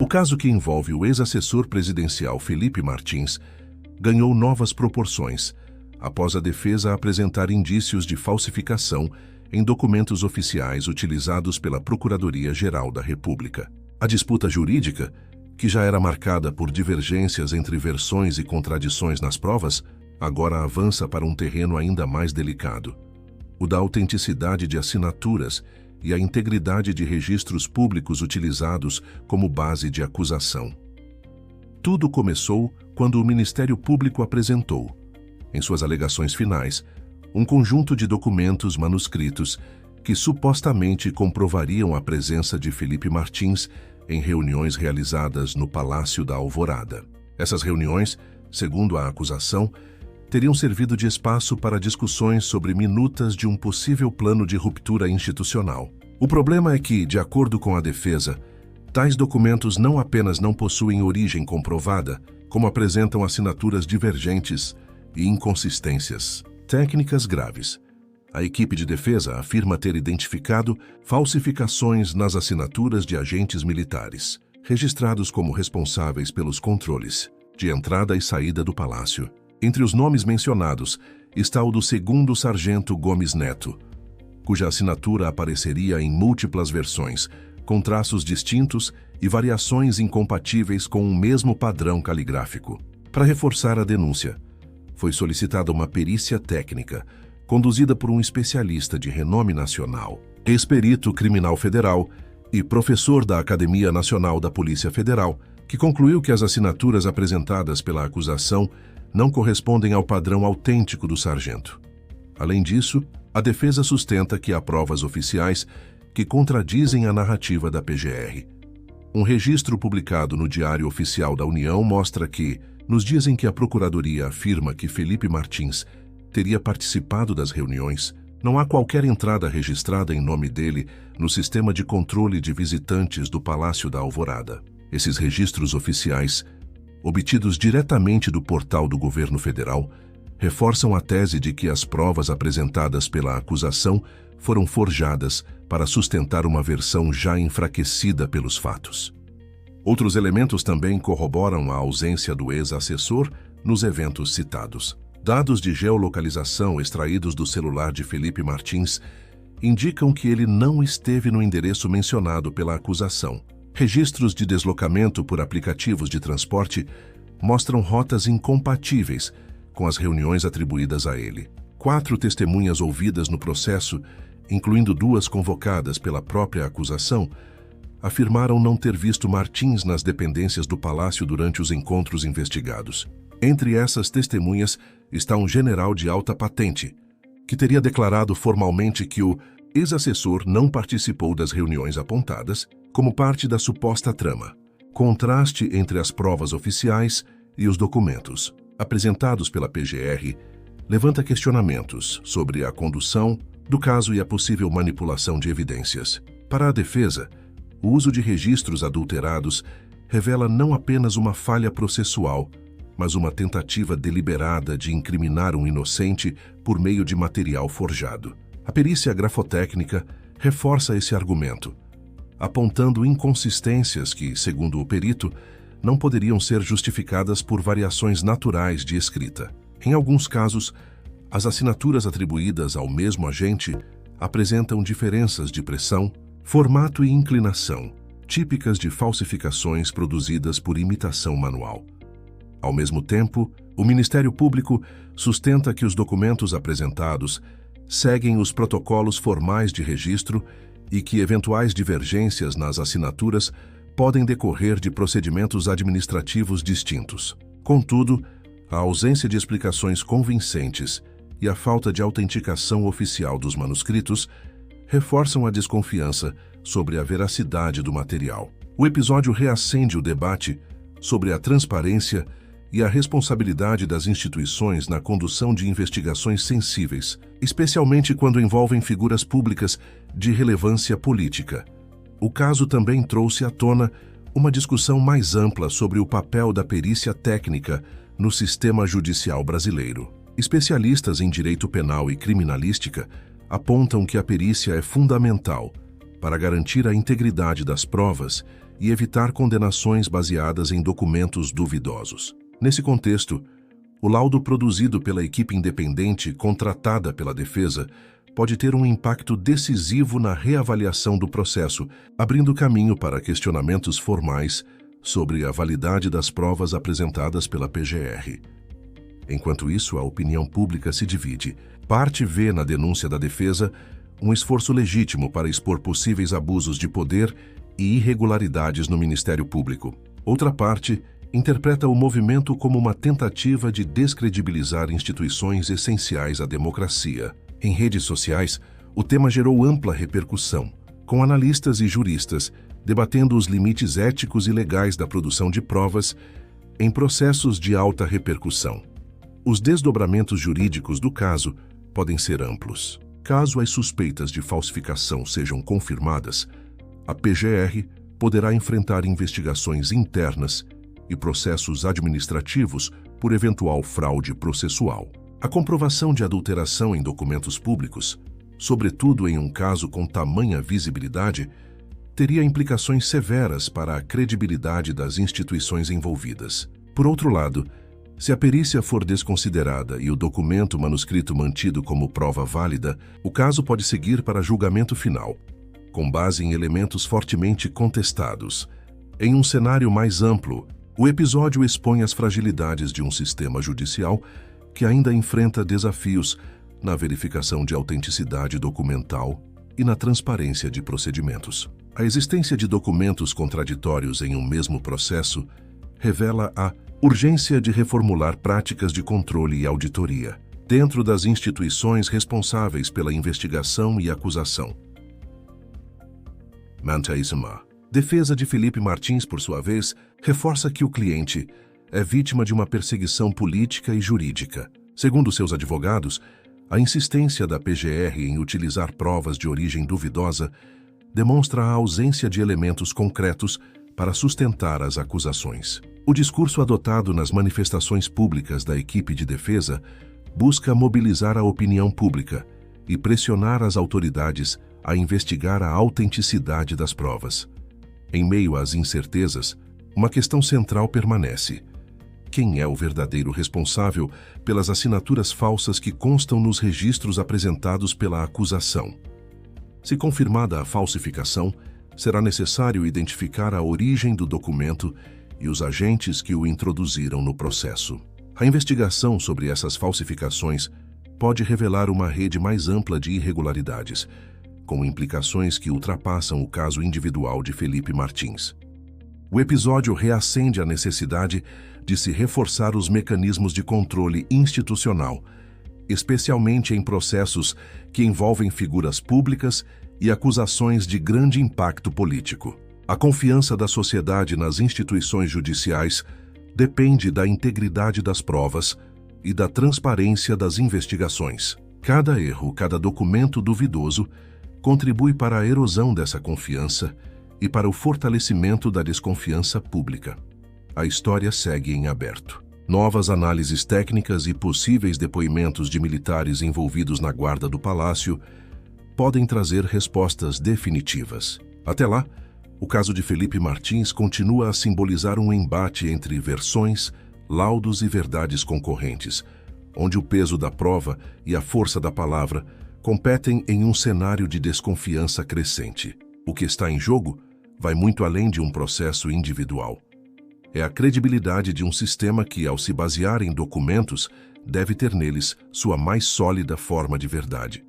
O caso que envolve o ex-assessor presidencial Felipe Martins ganhou novas proporções após a defesa apresentar indícios de falsificação em documentos oficiais utilizados pela Procuradoria-Geral da República. A disputa jurídica, que já era marcada por divergências entre versões e contradições nas provas, agora avança para um terreno ainda mais delicado: o da autenticidade de assinaturas e a integridade de registros públicos utilizados como base de acusação. Tudo começou quando o Ministério Público apresentou, em suas alegações finais, um conjunto de documentos manuscritos que supostamente comprovariam a presença de Felipe Martins em reuniões realizadas no Palácio da Alvorada. Essas reuniões, segundo a acusação, teriam servido de espaço para discussões sobre minutas de um possível plano de ruptura institucional. O problema é que, de acordo com a defesa, tais documentos não apenas não possuem origem comprovada, como apresentam assinaturas divergentes e inconsistências técnicas graves. A equipe de defesa afirma ter identificado falsificações nas assinaturas de agentes militares, registrados como responsáveis pelos controles de entrada e saída do palácio. Entre os nomes mencionados está o do 2º Sargento Gomes Neto, cuja assinatura apareceria em múltiplas versões, com traços distintos e variações incompatíveis com o mesmo padrão caligráfico. Para reforçar a denúncia, foi solicitada uma perícia técnica, conduzida por um especialista de renome nacional, ex-perito criminal federal e professor da Academia Nacional da Polícia Federal, que concluiu que as assinaturas apresentadas pela acusação não correspondem ao padrão autêntico do sargento. Além disso, a defesa sustenta que há provas oficiais que contradizem a narrativa da PGR. Um registro publicado no Diário Oficial da União mostra que, nos dias em que a Procuradoria afirma que Felipe Martins teria participado das reuniões, não há qualquer entrada registrada em nome dele no sistema de controle de visitantes do Palácio da Alvorada. Esses registros oficiais, obtidos diretamente do portal do governo federal, reforçam a tese de que as provas apresentadas pela acusação foram forjadas para sustentar uma versão já enfraquecida pelos fatos. Outros elementos também corroboram a ausência do ex-assessor nos eventos citados. Dados de geolocalização extraídos do celular de Felipe Martins indicam que ele não esteve no endereço mencionado pela acusação. Registros de deslocamento por aplicativos de transporte mostram rotas incompatíveis com as reuniões atribuídas a ele. 4 testemunhas ouvidas no processo, incluindo 2 convocadas pela própria acusação, afirmaram não ter visto Martins nas dependências do palácio durante os encontros investigados. Entre essas testemunhas está um general de alta patente, que teria declarado formalmente que o ex-assessor não participou das reuniões apontadas como parte da suposta trama. Contraste entre as provas oficiais e os documentos apresentados pela PGR levanta questionamentos sobre a condução do caso e a possível manipulação de evidências. Para a defesa, o uso de registros adulterados revela não apenas uma falha processual, mas uma tentativa deliberada de incriminar um inocente por meio de material forjado. A perícia grafotécnica reforça esse argumento, apontando inconsistências que, segundo o perito, não poderiam ser justificadas por variações naturais de escrita. Em alguns casos, as assinaturas atribuídas ao mesmo agente apresentam diferenças de pressão, formato e inclinação, típicas de falsificações produzidas por imitação manual. Ao mesmo tempo, o Ministério Público sustenta que os documentos apresentados seguem os protocolos formais de registro e que eventuais divergências nas assinaturas podem decorrer de procedimentos administrativos distintos. Contudo, a ausência de explicações convincentes e a falta de autenticação oficial dos manuscritos reforçam a desconfiança sobre a veracidade do material. O episódio reacende o debate sobre a transparência e a responsabilidade das instituições na condução de investigações sensíveis, especialmente quando envolvem figuras públicas de relevância política. O caso também trouxe à tona uma discussão mais ampla sobre o papel da perícia técnica no sistema judicial brasileiro. Especialistas em direito penal e criminalística apontam que a perícia é fundamental para garantir a integridade das provas e evitar condenações baseadas em documentos duvidosos. Nesse contexto, o laudo produzido pela equipe independente contratada pela defesa pode ter um impacto decisivo na reavaliação do processo, abrindo caminho para questionamentos formais sobre a validade das provas apresentadas pela PGR. Enquanto isso, a opinião pública se divide. Parte vê na denúncia da defesa um esforço legítimo para expor possíveis abusos de poder e irregularidades no Ministério Público. Outra parte interpreta o movimento como uma tentativa de descredibilizar instituições essenciais à democracia. Em redes sociais, o tema gerou ampla repercussão, com analistas e juristas debatendo os limites éticos e legais da produção de provas em processos de alta repercussão. Os desdobramentos jurídicos do caso podem ser amplos. Caso as suspeitas de falsificação sejam confirmadas, a PGR poderá enfrentar investigações internas e processos administrativos por eventual fraude processual. A comprovação de adulteração em documentos públicos, sobretudo em um caso com tamanha visibilidade, teria implicações severas para a credibilidade das instituições envolvidas. Por outro lado, se a perícia for desconsiderada e o documento manuscrito mantido como prova válida, o caso pode seguir para julgamento final, com base em elementos fortemente contestados. Em um cenário mais amplo, o episódio expõe as fragilidades de um sistema judicial que ainda enfrenta desafios na verificação de autenticidade documental e na transparência de procedimentos. A existência de documentos contraditórios em um mesmo processo revela a urgência de reformular práticas de controle e auditoria dentro das instituições responsáveis pela investigação e acusação. Mantaisma. Defesa de Felipe Martins, por sua vez, reforça que o cliente é vítima de uma perseguição política e jurídica. Segundo seus advogados, a insistência da PGR em utilizar provas de origem duvidosa demonstra a ausência de elementos concretos para sustentar as acusações. O discurso adotado nas manifestações públicas da equipe de defesa busca mobilizar a opinião pública e pressionar as autoridades a investigar a autenticidade das provas. Em meio às incertezas, uma questão central permanece: quem é o verdadeiro responsável pelas assinaturas falsas que constam nos registros apresentados pela acusação? Se confirmada a falsificação, será necessário identificar a origem do documento e os agentes que o introduziram no processo. A investigação sobre essas falsificações pode revelar uma rede mais ampla de irregularidades, com implicações que ultrapassam o caso individual de Felipe Martins. O episódio reacende a necessidade de se reforçar os mecanismos de controle institucional, especialmente em processos que envolvem figuras públicas e acusações de grande impacto político. A confiança da sociedade nas instituições judiciais depende da integridade das provas e da transparência das investigações. Cada erro, cada documento duvidoso contribui para a erosão dessa confiança e para o fortalecimento da desconfiança pública. A história segue em aberto. Novas análises técnicas e possíveis depoimentos de militares envolvidos na guarda do palácio podem trazer respostas definitivas. Até lá, o caso de Felipe Martins continua a simbolizar um embate entre versões, laudos e verdades concorrentes, onde o peso da prova e a força da palavra competem em um cenário de desconfiança crescente. O que está em jogo vai muito além de um processo individual. É a credibilidade de um sistema que, ao se basear em documentos, deve ter neles sua mais sólida forma de verdade.